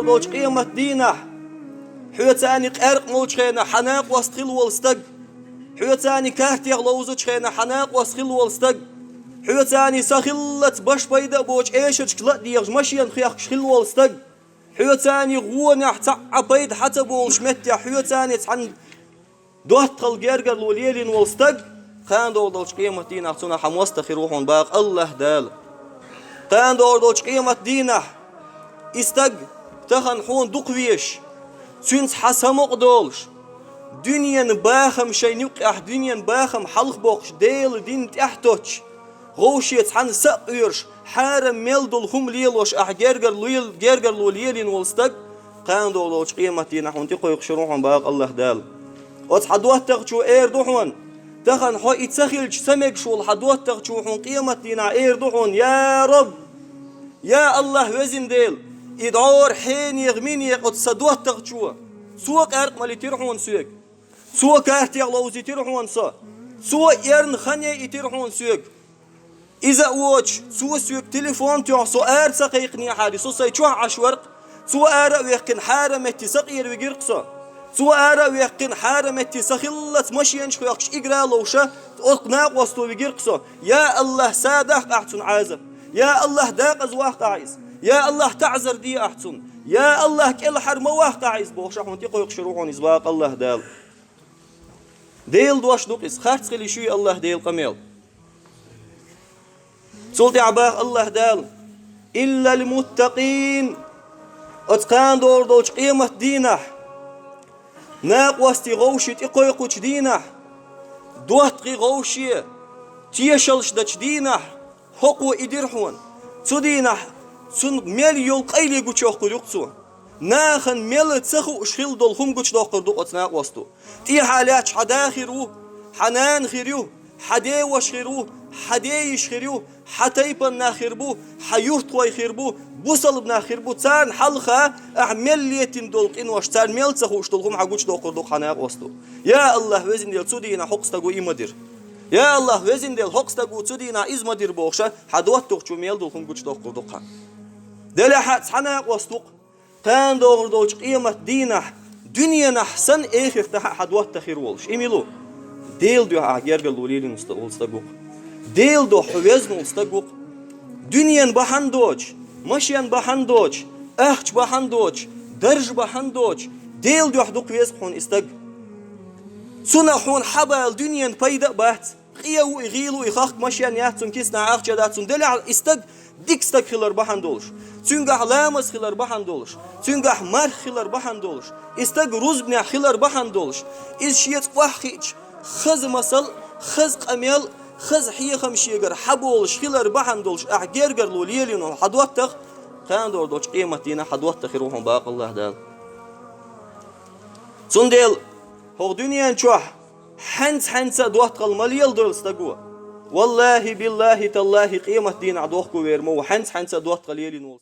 دوج قيمة دينه حيوتاني قرق موجخينا حناق واستخل والستق حيوتاني كهتي غلوزج خينا حناق واستخل والستق حيوتاني سخلت باش بيدا بوج ايشج كلا ديغ مشيان خياخ شخل والستق حيوتاني غوني حتى بيد حتى بولش متي حيوتاني تحن دوت الجرجر لوليلين والستق خان دور دوج قيمة دينه تنا حموست خيروحون باق الله دال خان دور دوج قيمة دينه استق تخن حون دقويش سنس حسمق دولش دنيا باخم شي نقح دنيا باخم حلق بوقش ديل دين تحتوش غوشيت حن سقيرش حارم ميلدل هم ليلوش جرجر لوليلين والستق خان دور دوج قيمة دينه حون تقويق شروحون باق الله دال حدوات تغشو دوحون تخن حو اتسخلش سمك شو الحدوات تغشو حون قيمة دينا دوحون يا رب يا الله وزن ديل إدعور حين يغمين يقود سدوات تغشو سوق أرق مالي تيرحون سوق سوق كارتي غلوزي تيرحون سوق إرن خانية يتيرحون سوق إذا ووش سوق تليفون تيوح سو أر سقيقني حالي سو سيتشوح عشورق سو أر ويقن حارمتي سقير ويقرقصو سو أرى ويقين حارمتي سخلت مشينش ويقش إقرأ لوشة أقناق وستو ويقرقصو يا الله سادح أحسن عازم يا الله داق أزواق عايز يا الله تعذر دي أحسن يا الله كل حرم واق عايز بوشة حونتي قويق شروحون إزواق الله دال ديل دوش نقص خارج خلي شوي الله ديل قميل سلطي عباق الله دال إلا المتقين أتقان دور دوش قيمة دينه ناقوستي غوشي تقويقوش دينه دوحتقي غوشي تيشلش داش دينه حقو إدرحون تو دينه سن مليون قيلي قوش يوخو يقصو ناخن مل تسخو اشخيل دولهم قوش دوخر دوقت ناقوستو تي حالات حدا خيرو حنان خيرو حدي وش خيرو حديش خيرو حتيبا ناخربو حيورتوي خيربو بوصل بناخربو تان حلقة أعمليتين دولقين واش تان ميل تسخوش دولهم حقوش دوقر دوق حناق وستو يا الله وزن ديال تودينا حقستقو إيمدير يا الله وزن ديال حقستقو تودينا إزمدير بوخشة حدوات توقشو ميل دولهم قوش دوقر دوقها دلي حدس حناق وستوق تان دوغر دوش قيمة دينا دنيا نحسن إيخ افتحا حدوات تخير والش إيميلو ديل دو عجيرجل لوليلين استقوق ديل دو حوزن استقوق دنيا بحندوج مشيان بحندوج أخش بحندوج درج بحندوج ديل دو حدوق ويسقون استق سنة حون حبال دنيا بيدا بات خيو يغيلو يخاخ مشيان يحتم كيسنا عاق جداتون دلع استق ديك استق خلر بحندولش تنجح لامس خلر بحندولش تنجح مر خلر بحندولش استق روز بنع خلر بحندولش إز شيت وحيج خز مسل خز قميل خز حيه خمشيجر حبولش خلر بحندولش أعجرجر لوليلين حدوتخ كان دور دوش قيمتنا حدوتخ يروحون باق الله دال سندل هو دنيا نشوح حنس دوت المليل دول استقوا والله بالله تالله قيمة دين عدوخكو ويرمو حنس دوت قليل